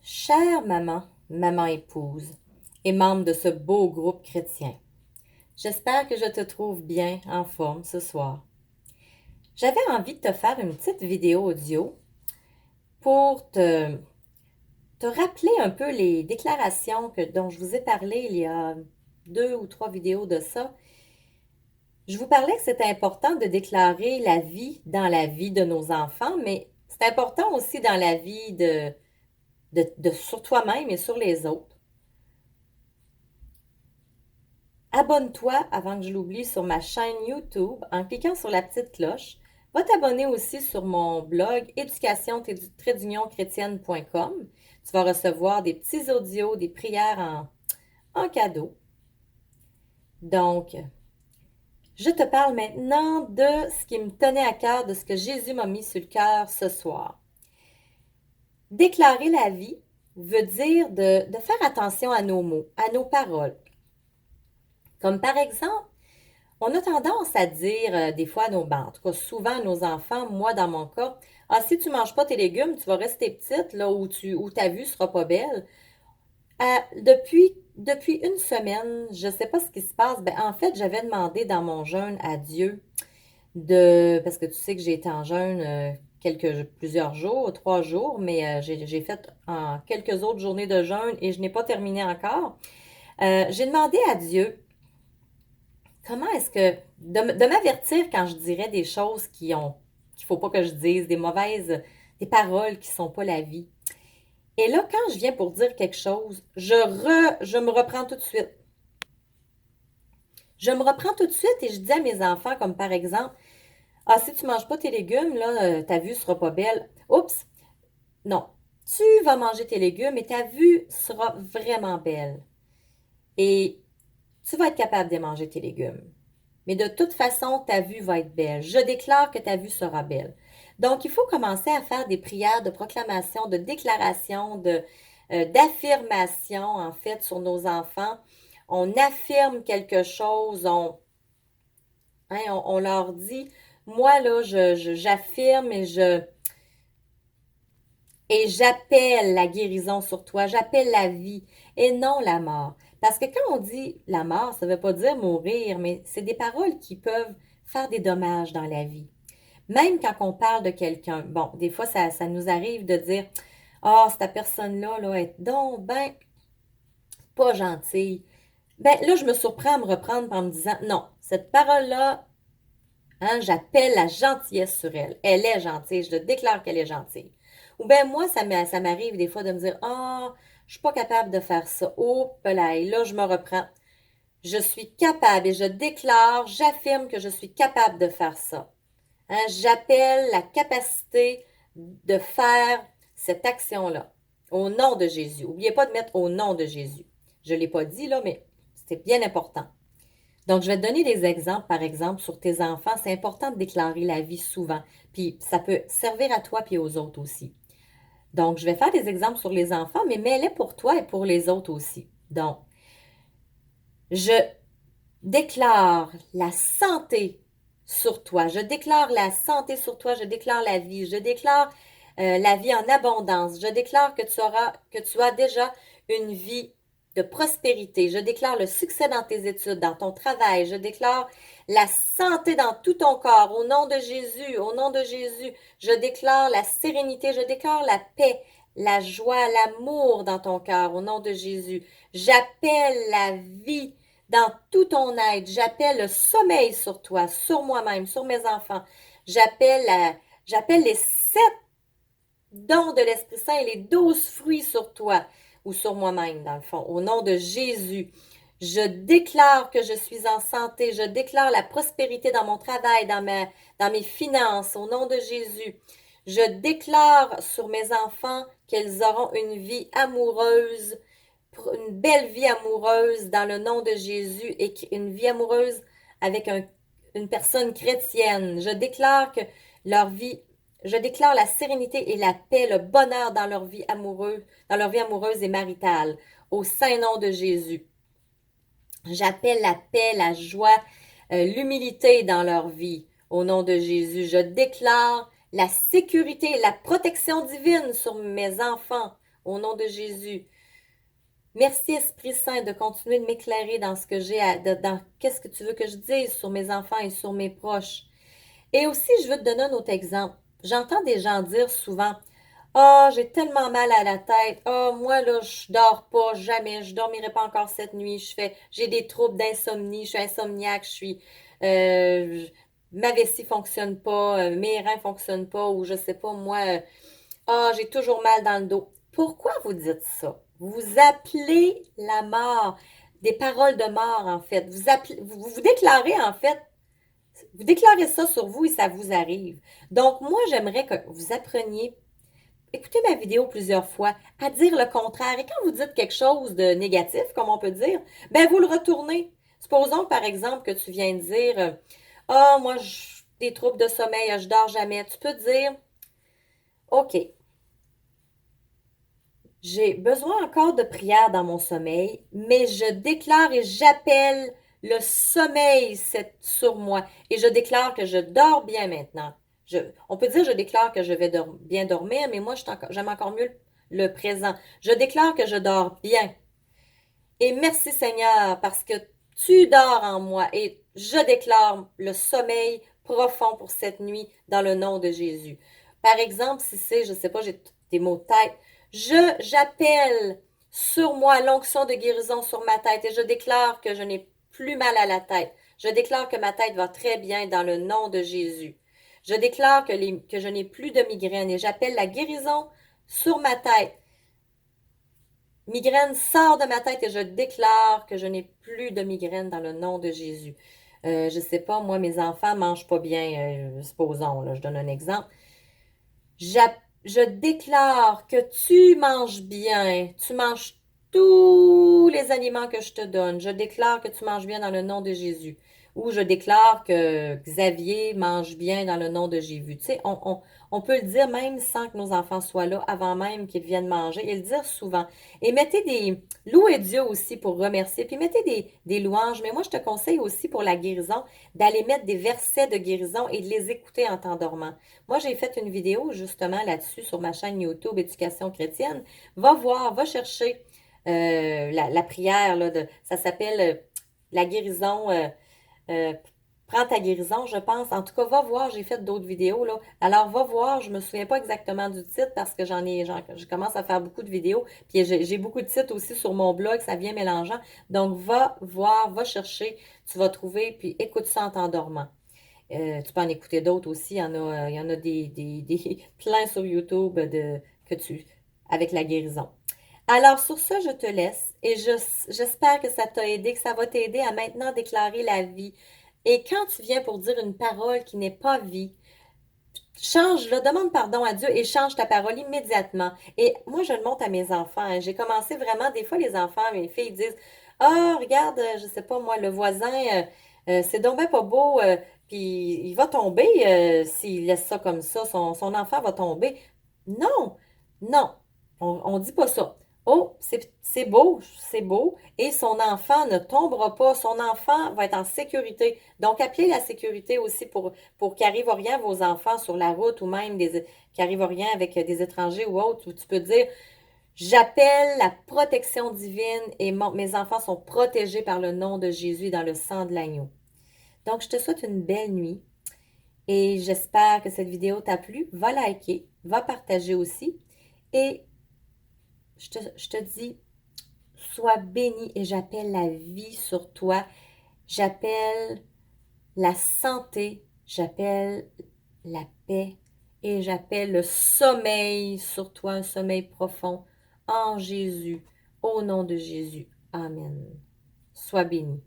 Chère maman, maman épouse et membre de ce beau groupe chrétien, j'espère que je te trouve bien en forme ce soir. J'avais envie de te faire une petite vidéo audio pour te rappeler un peu les déclarations dont je vous ai parlé il y a 2 ou 3 vidéos de ça. Je vous parlais que c'était important de déclarer la vie dans la vie de nos enfants, mais c'est important aussi dans la vie sur toi-même et sur les autres. Abonne-toi avant que je l'oublie sur ma chaîne YouTube en cliquant sur la petite cloche. Va t'abonner aussi sur mon blog éducation-chrétienne.com. Tu vas recevoir des petits audios, des prières en cadeau. Donc, je te parle maintenant de ce qui me tenait à cœur, de ce que Jésus m'a mis sur le cœur ce soir. Déclarer la vie veut dire de faire attention à nos mots, à nos paroles. Comme par exemple, on a tendance à dire des fois à en tout cas souvent à nos enfants, moi dans mon cas, ah, si tu manges pas tes légumes, tu vas rester petite, là où ta vue sera pas belle. Depuis une semaine, je sais pas ce qui se passe. Ben, en fait, j'avais demandé dans mon jeûne à Dieu parce que tu sais que j'ai été en jeûne plusieurs jours, 3 jours, mais j'ai fait quelques autres journées de jeûne et je n'ai pas terminé encore. J'ai demandé à Dieu comment est-ce que de m'avertir quand je dirais des choses qu'il faut pas que je dise, des paroles qui sont pas la vie. Et là, quand je viens pour dire quelque chose, je me reprends tout de suite. Je me reprends tout de suite et je dis à mes enfants, comme par exemple, ah, si tu manges pas tes légumes, là, ta vue sera pas belle. Oups, non. Tu vas manger tes légumes et ta vue sera vraiment belle. Et tu vas être capable de manger tes légumes. Mais de toute façon, ta vue va être belle. Je déclare que ta vue sera belle. Donc, il faut commencer à faire des prières de proclamation, de déclaration, d'affirmation, en fait, sur nos enfants. On affirme quelque chose, on leur dit, moi, là, j'affirme et j'appelle la guérison sur toi, j'appelle la vie et non la mort. Parce que quand on dit la mort, ça ne veut pas dire mourir, mais c'est des paroles qui peuvent faire des dommages dans la vie. Même quand on parle de quelqu'un, bon, des fois, ça nous arrive de dire, ah, cette personne-là, là, est donc ben pas gentille. Ben là, je me surprends à me reprendre en me disant, non, cette parole-là, hein, j'appelle la gentillesse sur elle. Elle est gentille, je déclare qu'elle est gentille. Ou bien moi, ça m'arrive des fois de me dire, ah, je suis pas capable de faire ça. Oh, pelaille, là, je me reprends. Je suis capable et je déclare, j'affirme que je suis capable de faire ça. Hein, j'appelle la capacité de faire cette action-là. Au nom de Jésus. N'oubliez pas de mettre au nom de Jésus. Je ne l'ai pas dit là, mais c'est bien important. Donc, je vais te donner des exemples, par exemple, sur tes enfants. C'est important de déclarer la vie souvent. Puis, ça peut servir à toi puis aux autres aussi. Donc, je vais faire des exemples sur les enfants, mais mets-les pour toi et pour les autres aussi. Donc, je déclare la santé sur toi. Je déclare la santé sur toi. Je déclare la vie. Je déclare la vie en abondance. Je déclare que tu as déjà une vie de prospérité. Je déclare le succès dans tes études, dans ton travail. Je déclare la santé dans tout ton corps. Au nom de Jésus, au nom de Jésus, je déclare la sérénité. Je déclare la paix, la joie, l'amour dans ton cœur. Au nom de Jésus, j'appelle la vie dans tout ton être. J'appelle le sommeil sur toi, sur moi-même, sur mes enfants. J'appelle les 7 dons de l'Esprit Saint et les 12 fruits sur toi ou sur moi-même, dans le fond. Au nom de Jésus, je déclare que je suis en santé. Je déclare la prospérité dans mon travail, dans mes finances. Au nom de Jésus, je déclare sur mes enfants qu'ils auront une vie amoureuse, une belle vie amoureuse dans le nom de Jésus et une vie amoureuse avec une personne chrétienne. Je déclare la sérénité et la paix, le bonheur dans leur vie amoureuse et maritale, au saint nom de Jésus. J'appelle la paix, la joie, l'humilité dans leur vie, au nom de Jésus. Je déclare la sécurité et la protection divine sur mes enfants, au nom de Jésus. Merci Esprit Saint de continuer de m'éclairer dans ce que j'ai dans qu'est-ce que tu veux que je dise sur mes enfants et sur mes proches. Et aussi, je veux te donner un autre exemple. J'entends des gens dire souvent, ah, j'ai tellement mal à la tête. Ah, moi, là, je dors pas, jamais. Je dormirai pas encore cette nuit. J'ai des troubles d'insomnie. Je suis insomniaque. Ma vessie fonctionne pas. Mes reins fonctionnent pas. Ou je sais pas, moi, j'ai toujours mal dans le dos. Pourquoi vous dites ça? Vous appelez la mort. Des paroles de mort, en fait. Vous déclarez, en fait, vous déclarez ça sur vous et ça vous arrive. Donc, moi, j'aimerais que vous appreniez, écoutez ma vidéo plusieurs fois, à dire le contraire. Et quand vous dites quelque chose de négatif, comme on peut dire, ben vous le retournez. Supposons, par exemple, que tu viens de dire, moi, des troubles de sommeil, je dors jamais. Tu peux dire, OK, j'ai besoin encore de prière dans mon sommeil, mais je déclare et j'appelle le sommeil sur moi et je déclare que je dors bien maintenant. On peut dire je déclare que je vais bien dormir, mais moi j'aime encore mieux le présent. Je déclare que je dors bien. Et merci Seigneur parce que tu dors en moi et je déclare le sommeil profond pour cette nuit dans le nom de Jésus. Par exemple, si c'est, je sais pas, j'ai des mots de tête, j'appelle sur moi l'onction de guérison sur ma tête et je déclare que je n'ai plus mal à la tête. Je déclare que ma tête va très bien dans le nom de Jésus. Je déclare que je n'ai plus de migraine et j'appelle la guérison sur ma tête. Migraine sort de ma tête et je déclare que je n'ai plus de migraine dans le nom de Jésus. Je sais pas, moi, mes enfants mangent pas bien, supposons, là, je donne un exemple. Je déclare que tu manges bien, tu manges tous les aliments que je te donne. Je déclare que tu manges bien dans le nom de Jésus. Ou je déclare que Xavier mange bien dans le nom de Jésus. Tu sais, on peut le dire même sans que nos enfants soient là, avant même qu'ils viennent manger, et le dire souvent. Et louez Dieu aussi pour remercier, puis mettez des louanges. Mais moi, je te conseille aussi pour la guérison, d'aller mettre des versets de guérison et de les écouter en t'endormant. Moi, j'ai fait une vidéo justement là-dessus sur ma chaîne YouTube Éducation chrétienne. Va voir, va chercher la prière, là, ça s'appelle la guérison. Euh, Prends ta guérison, je pense. En tout cas, va voir, j'ai fait d'autres vidéos, là. Alors, va voir, je me souviens pas exactement du titre parce que je commence à faire beaucoup de vidéos. Puis j'ai beaucoup de titres aussi sur mon blog, ça vient mélangeant. Donc, va voir, va chercher, tu vas trouver, puis écoute ça en t'endormant. Tu peux en écouter d'autres aussi. Il y en a plein sur YouTube avec la guérison. Alors, sur ça, je te laisse et j'espère que ça t'a aidé, que ça va t'aider à maintenant déclarer la vie. Et quand tu viens pour dire une parole qui n'est pas vie, change-la, demande pardon à Dieu et change ta parole immédiatement. Et moi, je le montre à mes enfants, hein. J'ai commencé vraiment, des fois, les enfants, mes filles disent, ah, regarde, je sais pas moi, le voisin, c'est donc ben pas beau, puis il va tomber s'il laisse ça comme ça, son enfant va tomber. Non, non, on dit pas ça. Oh, c'est beau, et son enfant ne tombera pas, son enfant va être en sécurité. Donc, appelez la sécurité aussi pour qu'il arrive rien à vos enfants sur la route ou même qu'il arrive rien avec des étrangers ou autres, où tu peux dire, j'appelle la protection divine et mes enfants sont protégés par le nom de Jésus dans le sang de l'agneau. Donc, je te souhaite une belle nuit et j'espère que cette vidéo t'a plu. Va liker, va partager aussi et je te dis, sois béni et j'appelle la vie sur toi. J'appelle la santé, j'appelle la paix et j'appelle le sommeil sur toi, un sommeil profond en Jésus, au nom de Jésus. Amen. Sois béni.